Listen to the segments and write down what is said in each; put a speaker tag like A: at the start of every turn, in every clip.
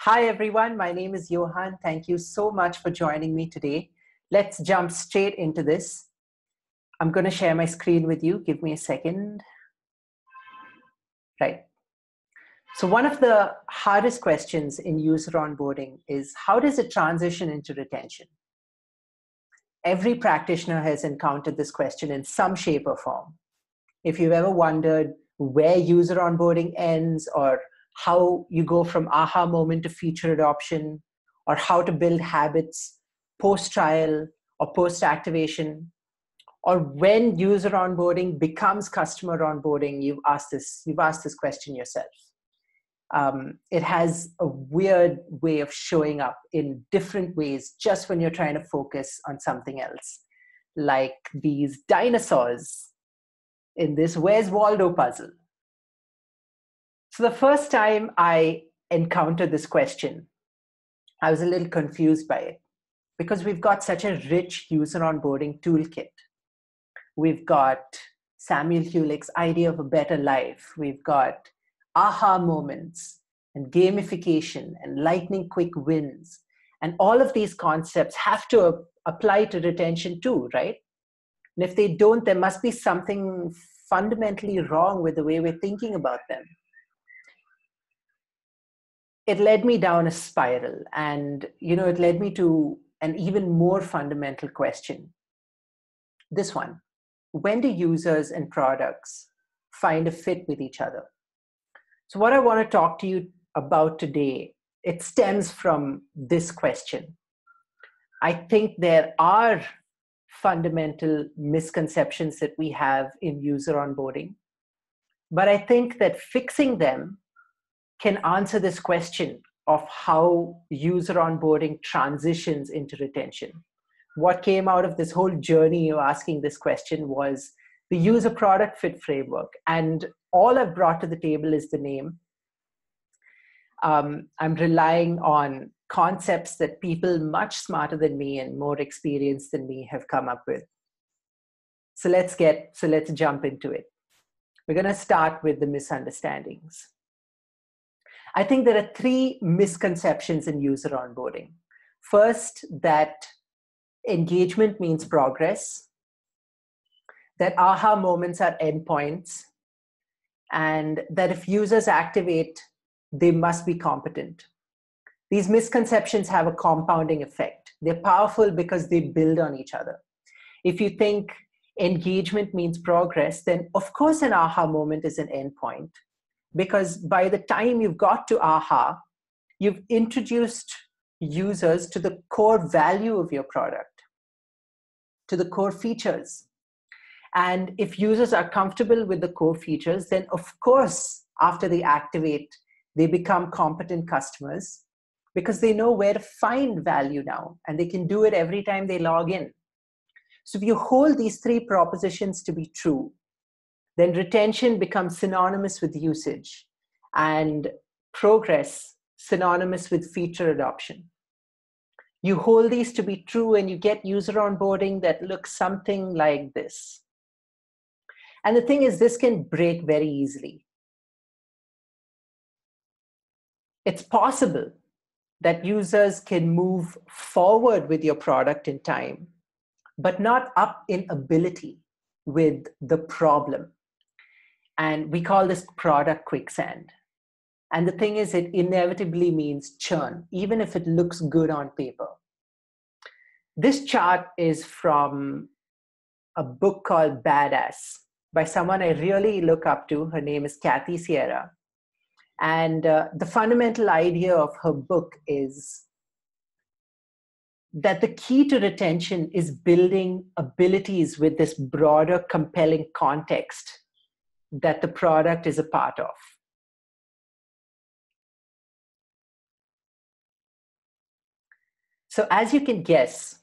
A: Hi, everyone. My name is Yohann. Thank you so much for joining me today. Let's jump straight into this. I'm going to share my screen with you. Give me a second. Right. So one of the hardest questions in user onboarding is, how does it transition into retention? Every practitioner has encountered this question in some shape or form. If you've ever wondered where user onboarding ends, or how you go from aha moment to feature adoption, or how to build habits post-trial or post-activation, or when user onboarding becomes customer onboarding, you've asked this question yourself. It has a weird way of showing up in different ways just when you're trying to focus on something else, like these dinosaurs in this Where's Waldo puzzle. So the first time I encountered this question, I was a little confused by it because we've got such a rich user onboarding toolkit. We've got Samuel Hewlett's idea of a better life. We've got aha moments and gamification and lightning quick wins. And all of these concepts have to apply to retention too, right? And if they don't, there must be something fundamentally wrong with the way we're thinking about them. It led me down a spiral, and it led me to an even more fundamental question. This one: when do users and products find a fit with each other? So what I want to talk to you about today, it stems from this question. I think there are fundamental misconceptions that we have in user onboarding, but I think that fixing them can answer this question of how user onboarding transitions into retention. What came out of this whole journey of asking this question was the UserProduct Fit framework. And all I've brought to the table is the name. I'm relying on concepts that people much smarter than me and more experienced than me have come up with. So let's jump into it. We're going to start with the misunderstandings. I think there are three misconceptions in user onboarding. First, that engagement means progress, that aha moments are endpoints, and that if users activate, they must be competent. These misconceptions have a compounding effect. They're powerful because they build on each other. If you think engagement means progress, then of course an aha moment is an endpoint, because by the time you've got to aha, you've introduced users to the core value of your product, to the core features. And if users are comfortable with the core features, then of course, after they activate, they become competent customers because they know where to find value now, and they can do it every time they log in. So if you hold these three propositions to be true, then retention becomes synonymous with usage, and progress synonymous with feature adoption. You hold these to be true and you get user onboarding that looks something like this. And the thing is, this can break very easily. It's possible that users can move forward with your product in time, but not up in ability with the problem. And we call this product quicksand. And the thing is, it inevitably means churn, even if it looks good on paper. This chart is from a book called Badass by someone I really look up to. Her name is Kathy Sierra. And the fundamental idea of her book is that the key to retention is building abilities with this broader, compelling context that the product is a part of. So as you can guess,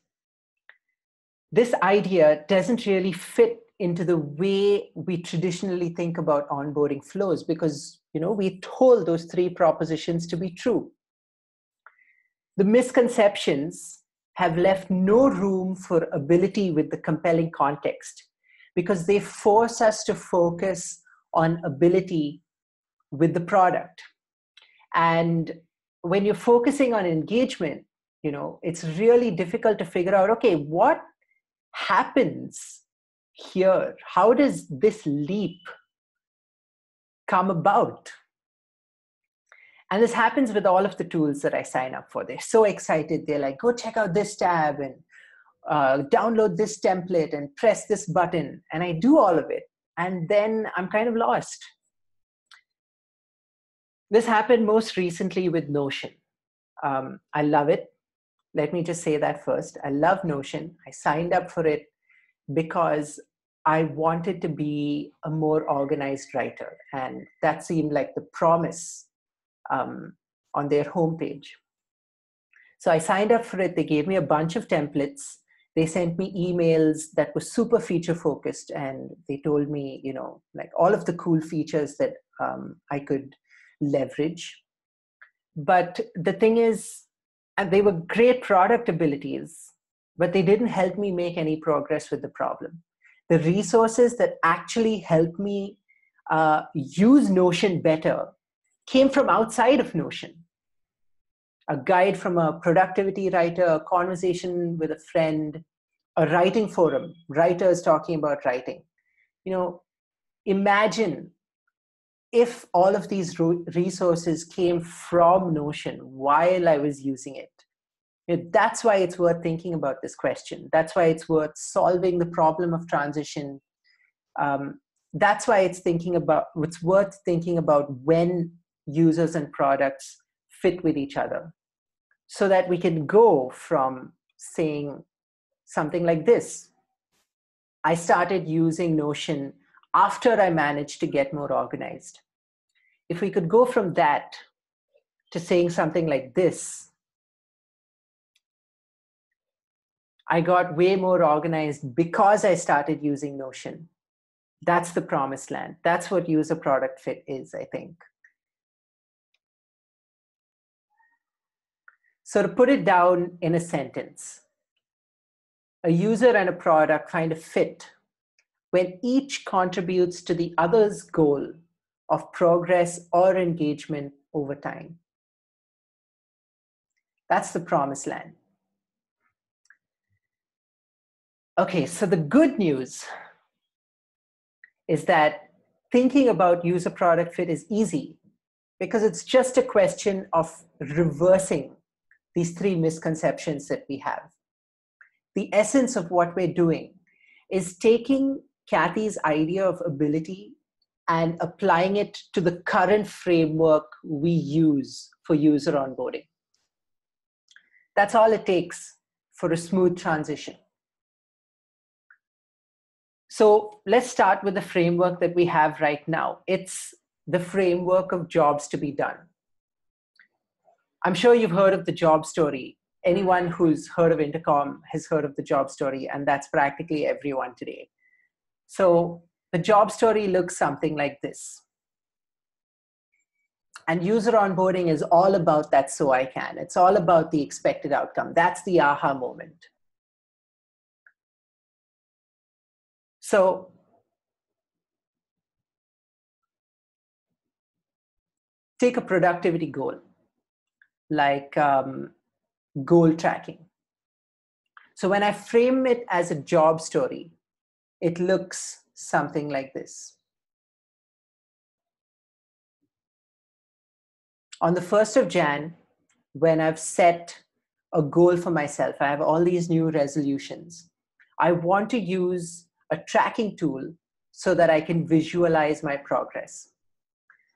A: this idea doesn't really fit into the way we traditionally think about onboarding flows, because we told those three propositions to be true. The misconceptions have left no room for ability with the compelling context, because they force us to focus on ability with the product. And when you're focusing on engagement, it's really difficult to figure out, okay, what happens here? How does this leap come about? And this happens with all of the tools that I sign up for. They're so excited. They're like, go check out this tab and download this template and press this button. And I do all of it. And then I'm kind of lost. This happened most recently with Notion. I love it. Let me just say that first. I love Notion. I signed up for it because I wanted to be a more organized writer. And that seemed like the promise on their homepage. So I signed up for it. They gave me a bunch of templates. They sent me emails that were super feature focused. And they told me, like all of the cool features that I could leverage. But the thing is, and they were great product abilities, but they didn't help me make any progress with the problem. The resources that actually helped me use Notion better came from outside of Notion. A guide from a productivity writer, a conversation with a friend, a writing forum, writers talking about writing. Imagine if all of these resources came from Notion while I was using it. That's why it's worth thinking about this question. That's why it's worth solving the problem of transition. That's why it's worth thinking about when users and products fit with each other, so that we can go from saying something like this. I started using Notion after I managed to get more organized. If we could go from that to saying something like this, I got way more organized because I started using Notion. That's the promised land. That's what UserProduct Fit is, I think. So to put it down in a sentence, a user and a product find a fit when each contributes to the other's goal of progress or engagement over time. That's the promised land. Okay, so the good news is that thinking about user product fit is easy because it's just a question of reversing these three misconceptions that we have. The essence of what we're doing is taking Kathy's idea of ability and applying it to the current framework we use for user onboarding. That's all it takes for a smooth transition. So let's start with the framework that we have right now. It's the framework of jobs to be done. I'm sure you've heard of the job story. Anyone who's heard of Intercom has heard of the job story, and that's practically everyone today. So the job story looks something like this. And user onboarding is all about that so I can. It's all about the expected outcome. That's the aha moment. So take a productivity goal, like goal tracking. So when I frame it as a job story, it looks something like this. On the 1st of Jan, when I've set a goal for myself, I have all these new resolutions. I want to use a tracking tool so that I can visualize my progress.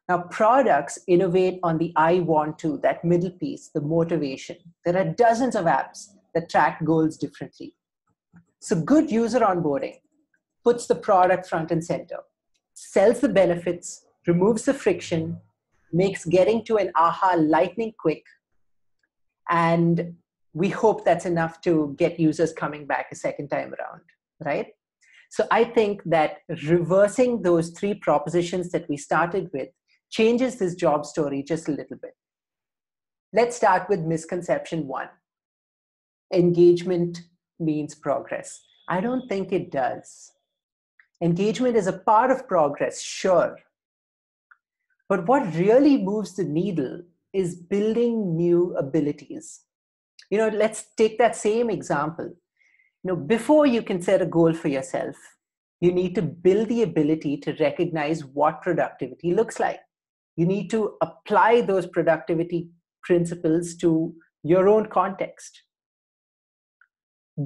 A: Now, products innovate on the I want to, that middle piece, the motivation. There are dozens of apps that track goals differently. So good user onboarding puts the product front and center, sells the benefits, removes the friction, makes getting to an aha lightning quick, and we hope that's enough to get users coming back a second time around, right? So I think that reversing those three propositions that we started with changes this job story just a little bit. Let's start with misconception 1. Engagement means progress. I don't think it does. Engagement is a part of progress, sure. But what really moves the needle is building new abilities. Let's take that same example. Before you can set a goal for yourself, you need to build the ability to recognize what productivity looks like. You need to apply those productivity principles to your own context.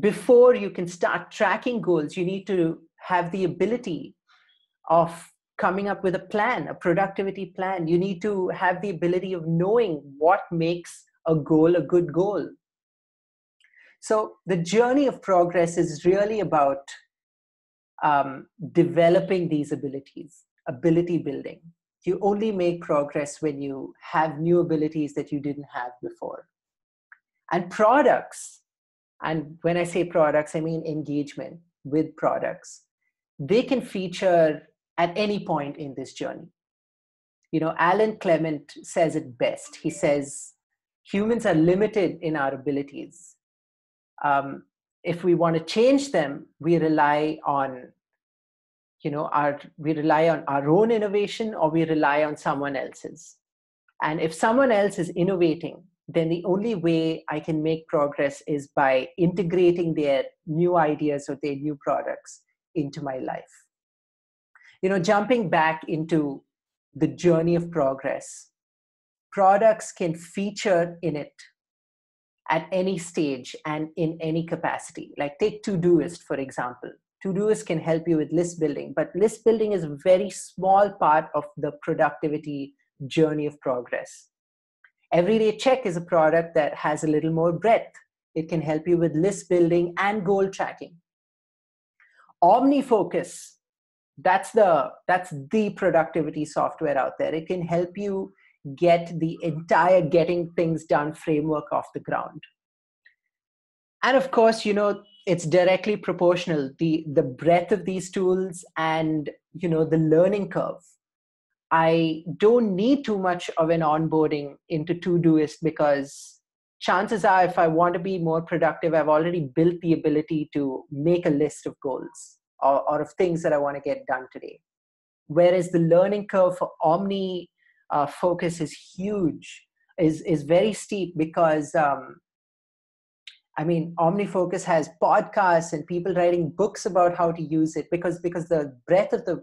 A: Before you can start tracking goals, you need to have the ability of coming up with a plan, a productivity plan. You need to have the ability of knowing what makes a goal a good goal. So the journey of progress is really about developing these abilities, ability building. You only make progress when you have new abilities that you didn't have before. And products, and when I say products, I mean engagement with products, they can feature at any point in this journey. Alan Clement says it best. He says, humans are limited in our abilities. If we want to change them, we rely on our own innovation, or we rely on someone else's. And if someone else is innovating, then the only way I can make progress is by integrating their new ideas or their new products into my life. Jumping back into the journey of progress, products can feature in it at any stage and in any capacity. Like take Todoist, for example. Todoist can help you with list building, but list building is a very small part of the productivity journey of progress. Everyday Check is a product that has a little more breadth. It can help you with list building and goal tracking. OmniFocus, that's the productivity software out there. It can help you get the entire getting things done framework off the ground. And of course, it's directly proportional, the breadth of these tools and, the learning curve. I don't need too much of an onboarding into Todoist because chances are if I want to be more productive, I've already built the ability to make a list of goals or of things that I want to get done today. Whereas the learning curve for OmniFocus is huge, is very steep because OmniFocus has podcasts and people writing books about how to use it because the breadth of the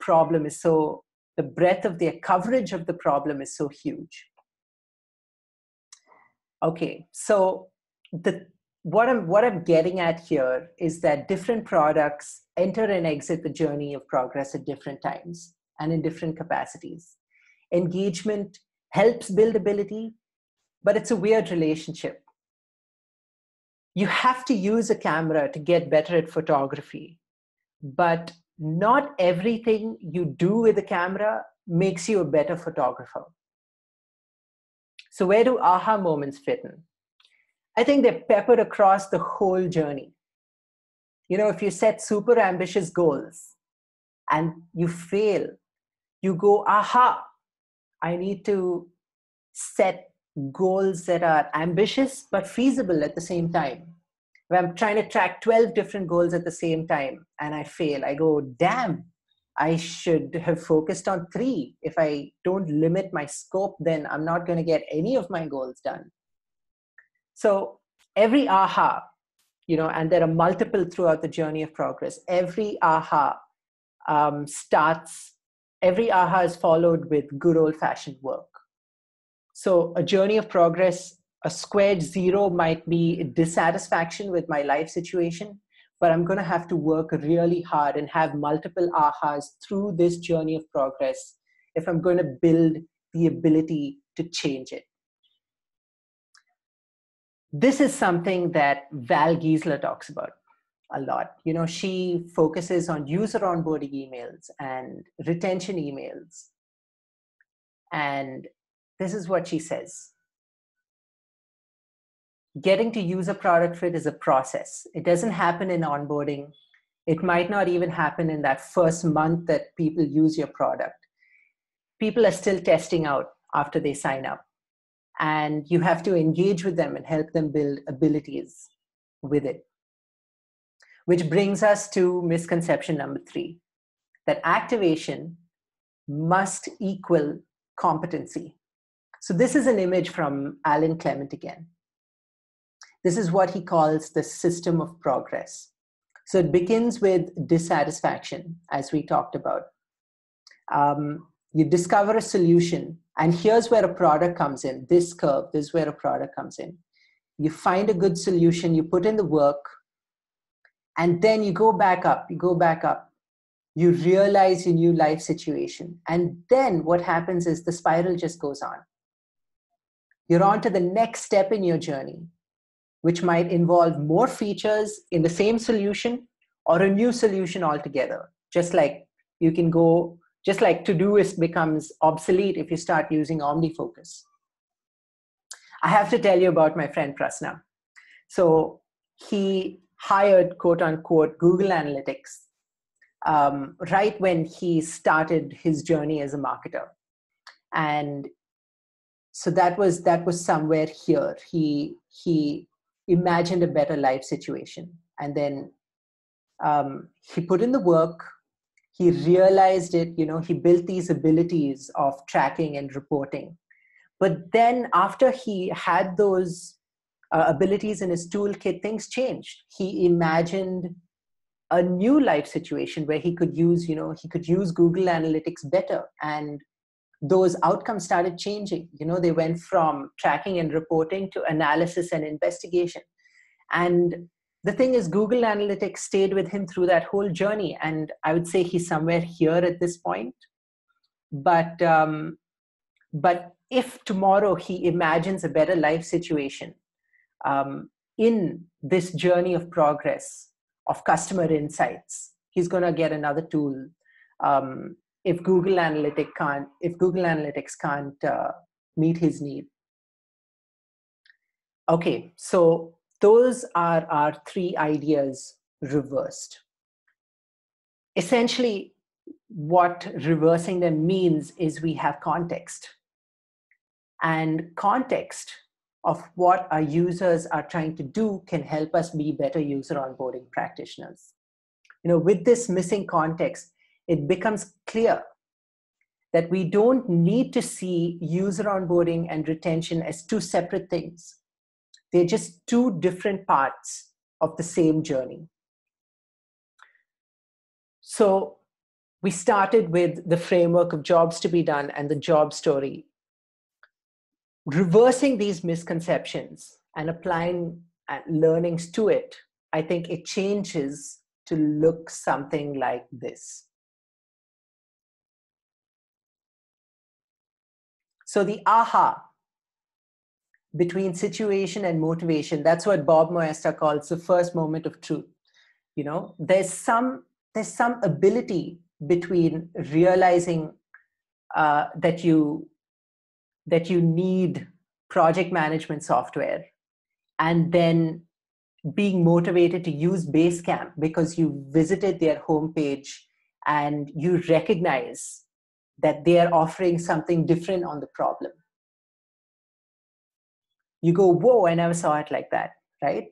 A: problem is so, the breadth of their coverage of the problem is so huge. Okay, so what I'm getting at here is that different products enter and exit the journey of progress at different times and in different capacities. Engagement helps build ability, but it's a weird relationship. You have to use a camera to get better at photography, but not everything you do with a camera makes you a better photographer. So where do aha moments fit in? I think they're peppered across the whole journey. If you set super ambitious goals and you fail, you go, aha, I need to set goals that are ambitious but feasible at the same time. If I'm trying to track 12 different goals at the same time and I fail, I go, damn, I should have focused on 3. If I don't limit my scope, then I'm not going to get any of my goals done. So every aha, and there are multiple throughout the journey of progress, every aha is followed with good old-fashioned work. So a journey of progress, a squared 0 might be dissatisfaction with my life situation, but I'm going to have to work really hard and have multiple ahas through this journey of progress if I'm going to build the ability to change it. This is something that Val Giesler talks about a lot. She focuses on user onboarding emails and retention emails. And this is what she says. Getting to user product fit is a process. It doesn't happen in onboarding. It might not even happen in that first month that people use your product. People are still testing out after they sign up. And you have to engage with them and help them build abilities with it. Which brings us to misconception number 3, that activation must equal competency. So this is an image from Alan Clement again. This is what he calls the system of progress. So it begins with dissatisfaction, as we talked about. You discover a solution, and here's where a product comes in. This curve, this is where a product comes in. You find a good solution, you put in the work, and then you go back up, you realize your new life situation. And then what happens is the spiral just goes on. You're on to the next step in your journey, which might involve more features in the same solution or a new solution altogether. Just like Todoist becomes obsolete if you start using OmniFocus. I have to tell you about my friend Prasna. So he hired, quote unquote, Google Analytics right when he started his journey as a marketer. And so that was somewhere here. He imagined a better life situation. And then he put in the work, he realized it, he built these abilities of tracking and reporting. But then after he had those abilities in his toolkit, things changed. He imagined a new life situation where he could use Google Analytics better. And those outcomes started changing. They went from tracking and reporting to analysis and investigation. And the thing is, Google Analytics stayed with him through that whole journey. And I would say he's somewhere here at this point. But if tomorrow he imagines a better life situation in this journey of progress, of customer insights, he's going to get another tool. If Google Analytics can't meet his need. Okay, so those are our three ideas reversed. Essentially, what reversing them means is we have context. And context of what our users are trying to do can help us be better user onboarding practitioners. With this missing context, it becomes clear that we don't need to see user onboarding and retention as two separate things. They're just two different parts of the same journey. So we started with the framework of jobs to be done and the job story. Reversing these misconceptions and applying learnings to it, I think it changes to look something like this. So the aha between situation and motivation, that's what Bob Moesta calls the first moment of truth. There's some ability between realizing that you need project management software and then being motivated to use Basecamp because you visited their homepage and you recognize that they are offering something different on the problem. You go, whoa, I never saw it like that, right?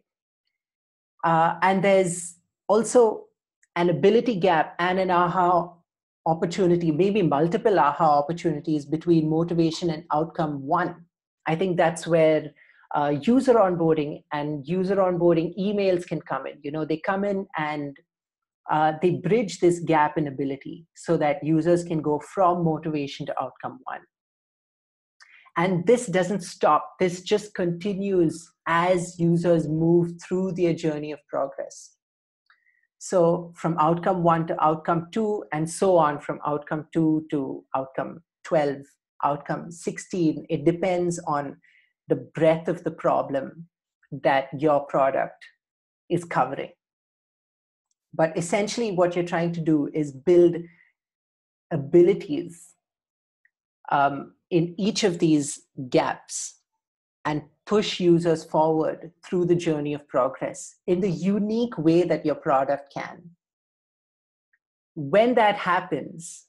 A: And there's also an ability gap and an aha opportunity, maybe multiple aha opportunities between motivation and outcome one. I think that's where user onboarding and user onboarding emails can come in. They come in and they bridge this gap in ability so that users can go from motivation to outcome one. And this doesn't stop. This just continues as users move through their journey of progress. So from outcome 1 to outcome 2, and so on, from outcome 2 to outcome 12, outcome 16, it depends on the breadth of the problem that your product is covering. But essentially what you're trying to do is build abilities in each of these gaps and push users forward through the journey of progress in the unique way that your product can. When that happens,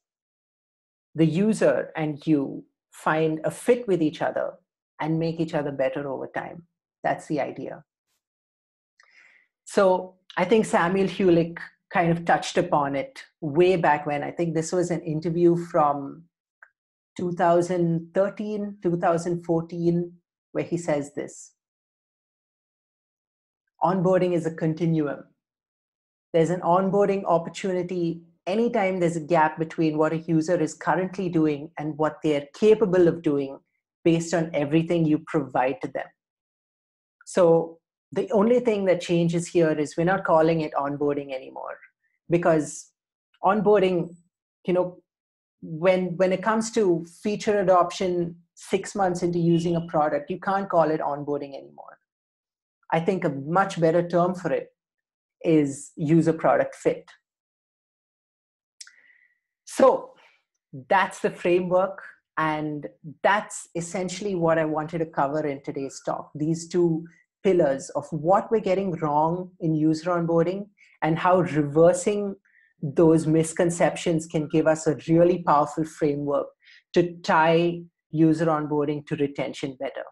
A: the user and you find a fit with each other and make each other better over time. That's the idea. So I think Samuel Hulick kind of touched upon it way back when. I think this was an interview from 2013, 2014, where he says this: onboarding is a continuum. There's an onboarding opportunity anytime there's a gap between what a user is currently doing and what they're capable of doing based on everything you provide to them. So the only thing that changes here is we're not calling it onboarding anymore, because onboarding, when it comes to feature adoption 6 months into using a product, you can't call it onboarding anymore. I think a much better term for it is user product fit. So that's the framework, and that's essentially what I wanted to cover in today's talk. These two pillars of what we're getting wrong in user onboarding and how reversing those misconceptions can give us a really powerful framework to tie user onboarding to retention better.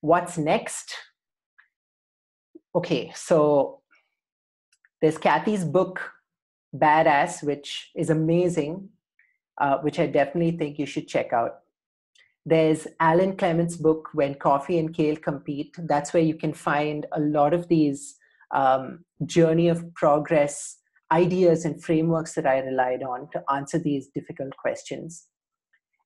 A: What's next? Okay, so there's Kathy's book, Badass, which is amazing, which I definitely think you should check out. There's Alan Clement's book, When Coffee and Kale Compete. That's where you can find a lot of these journey of progress ideas and frameworks that I relied on to answer these difficult questions.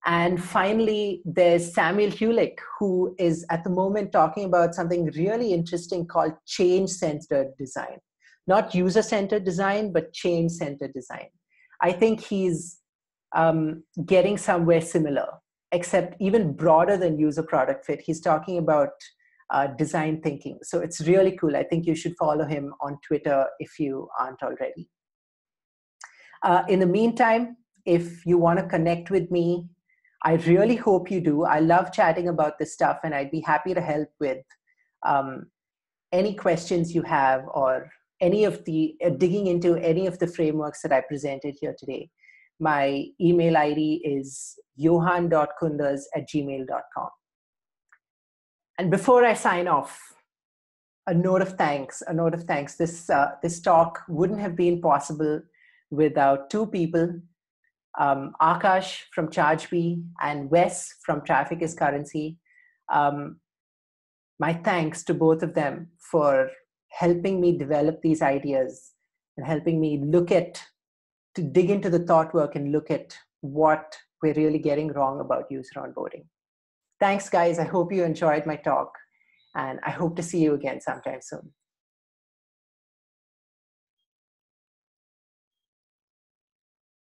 A: And finally, there's Samuel Hulick, who is at the moment talking about something really interesting called change-centered design. Not user-centered design, but change-centered design. I think he's getting somewhere similar, except even broader than user product fit. He's talking about design thinking. So it's really cool. I think you should follow him on Twitter if you aren't already. In the meantime, if you want to connect with me, I really hope you do. I love chatting about this stuff, and I'd be happy to help with any questions you have, or any of the digging into any of the frameworks that I presented here today. My email ID is yohann.kunders@gmail.com. And before I sign off, a note of thanks. This talk wouldn't have been possible without two people, Akash from ChargeBee and Wes from Traffic is Currency. My thanks to both of them for helping me develop these ideas and helping me to dig into the thought work and look at what we're really getting wrong about user onboarding. Thanks, guys. I hope you enjoyed my talk, and I hope to see you again sometime soon.